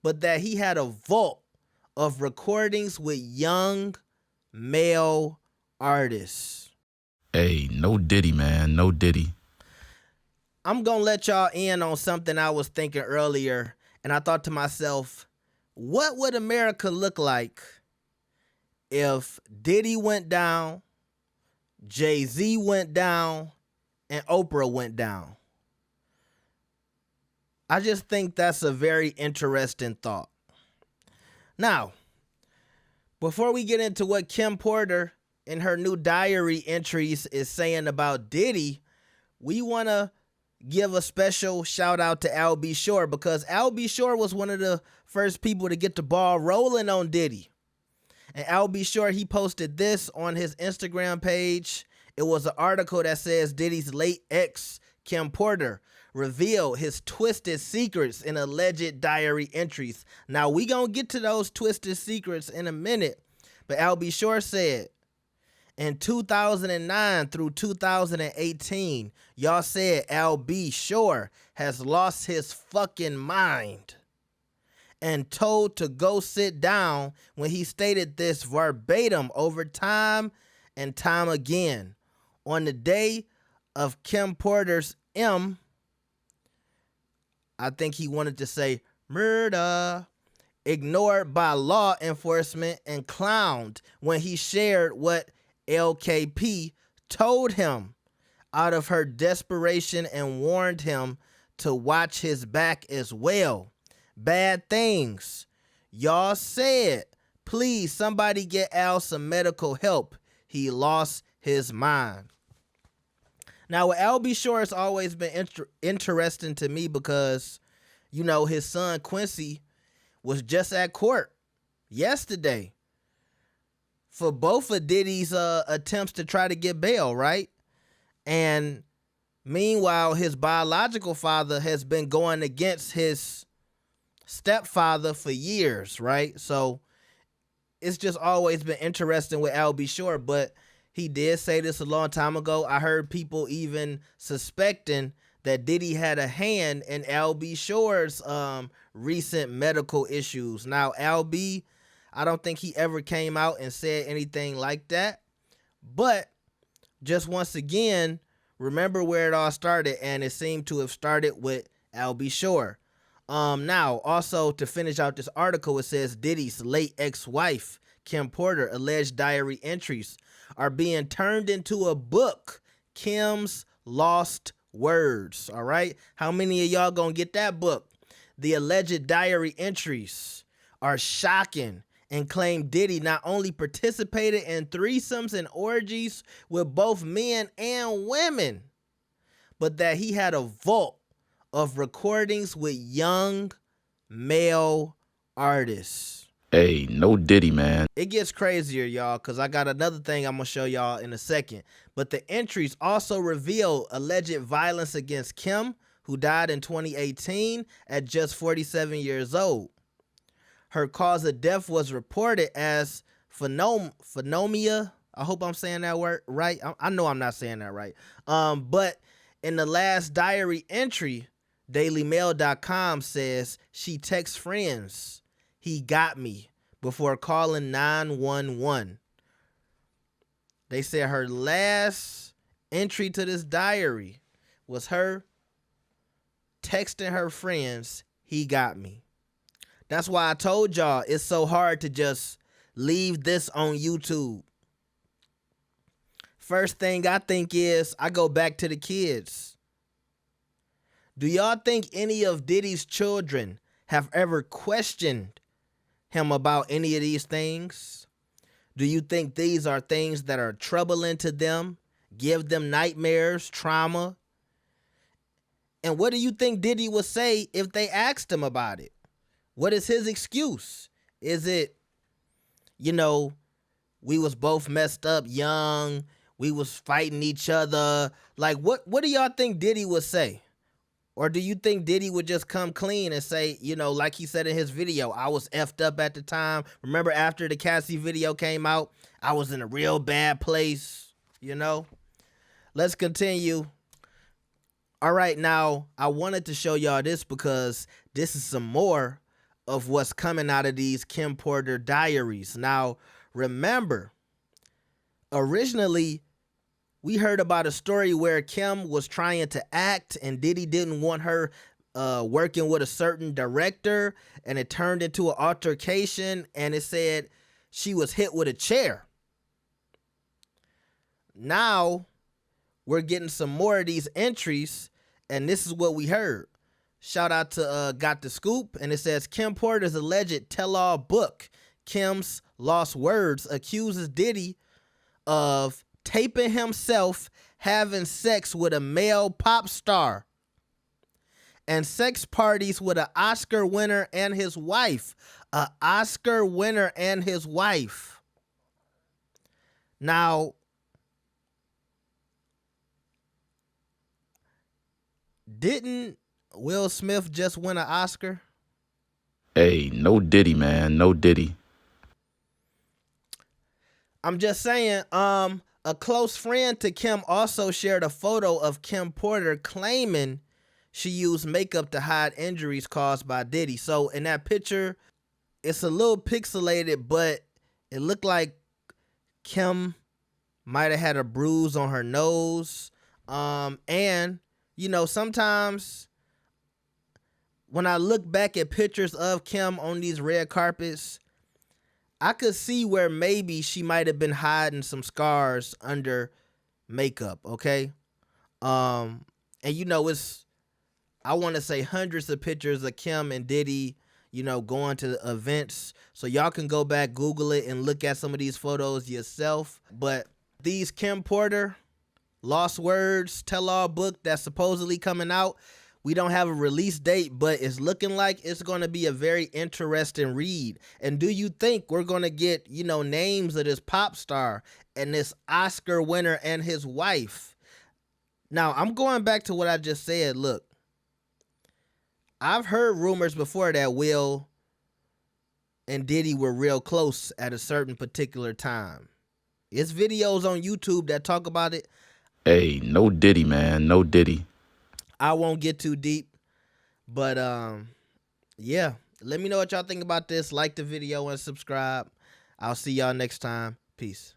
but that he had a vault of recordings with young male artists. Hey, no Diddy, man. No Diddy. I'm going to let y'all in on something I was thinking earlier, and I thought to myself, what would America look like if Diddy went down, Jay-Z went down, and Oprah went down? I just think that's a very interesting thought. Now, before we get into what Kim Porter in her new diary entries is saying about Diddy, we want to give a special shout out to Al B. Shore, because Al B. Shore was one of the first people to get the ball rolling on Diddy. And Al B. Shore, he posted this on his Instagram page. It was an article that says Diddy's late ex, Kim Porter, revealed his twisted secrets in alleged diary entries. Now, we gonna get to those twisted secrets in a minute, but Al B. Shore said, in 2009 through 2018, y'all said Al B. Shore has lost his fucking mind and told to go sit down when he stated this verbatim over time and time again. On the day of Kim Porter's I think he wanted to say murder, ignored by law enforcement and clowned when he shared what LKP told him out of her desperation and warned him to watch his back as well. Bad things. Y'all said, please, somebody get Al some medical help. He lost his mind. Now, with Al B. Shore, it's always been interesting to me because, you know, his son Quincy was just at court yesterday for both of Diddy's attempts to try to get bail, right? And meanwhile, his biological father has been going against his stepfather for years, right? So it's just always been interesting with Al B. Shore, but he did say this a long time ago. I heard people even suspecting that Diddy had a hand in Al B. Shore's recent medical issues. Now, Al B., I don't think he ever came out and said anything like that. But just once again, remember where it all started, and it seemed to have started with Al B. Shore. Now, also to finish out this article, it says Diddy's late ex-wife, Kim Porter, alleged diary entries are being turned into a book, Kim's Lost Words. All right? How many of y'all gonna get that book? The alleged diary entries are shocking and claim Diddy not only participated in threesomes and orgies with both men and women, but that he had a vault of recordings with young male artists. Hey, no Diddy, man. It gets crazier, y'all, because I got another thing I'm going to show y'all in a second. But the entries also reveal alleged violence against Kim, who died in 2018 at just 47 years old. Her cause of death was reported as phenomia. I hope I'm saying that word right. I know I'm not saying that right. But in the last diary entry, DailyMail.com says she texts friends, "He got me," before calling 911. They said her last entry to this diary was her texting her friends, "He got me." That's why I told y'all it's so hard to just leave this on YouTube. First thing I think is I go back to the kids. Do y'all think any of Diddy's children have ever questioned him about any of these things? Do you think these are things that are troubling to them, give them nightmares, trauma? And what do you think Diddy would say if they asked him about it? What is his excuse? Is it, we was both messed up young, we was fighting each other? Like, what do y'all think Diddy would say? Or do you think Diddy would just come clean and say, like he said in his video, I was effed up at the time. Remember after the Cassie video came out, I was in a real bad place, Let's continue. All right, now, I wanted to show y'all this because this is some more of what's coming out of these Kim Porter diaries. Now, remember, originally, we heard about a story where Kim was trying to act and Diddy didn't want her working with a certain director, and it turned into an altercation, and it said she was hit with a chair. Now, we're getting some more of these entries, and this is what we heard. Shout out to Got the Scoop, and it says Kim Porter's alleged tell-all book, Kim's Lost Words, accuses Diddy of taping himself having sex with a male pop star and sex parties with an Oscar winner and his wife. An Oscar winner and his wife. Now, didn't Will Smith just win an Oscar? Hey, no Diddy, man. No Diddy. I'm just saying, a close friend to Kim also shared a photo of Kim Porter claiming she used makeup to hide injuries caused by Diddy. So in that picture, it's a little pixelated, but it looked like Kim might have had a bruise on her nose. And, you know, sometimes when I look back at pictures of Kim on these red carpets, I could see where maybe she might have been hiding some scars under makeup, okay? And you know, I want to say hundreds of pictures of Kim and Diddy, you know, going to events. So y'all can go back, Google it, and look at some of these photos yourself. But these Kim Porter Lost Words tell-all book that's supposedly coming out, we don't have a release date, but it's looking like it's going to be a very interesting read. And do you think we're going to get, you know, names of this pop star and this Oscar winner and his wife? Now, I'm going back to what I just said. Look, I've heard rumors before that Will and Diddy were real close at a certain particular time. It's videos on YouTube that talk about it. Hey, no Diddy, man. No Diddy. I won't get too deep, but yeah, let me know what y'all think about this. Like the video and subscribe. I'll see y'all next time. Peace.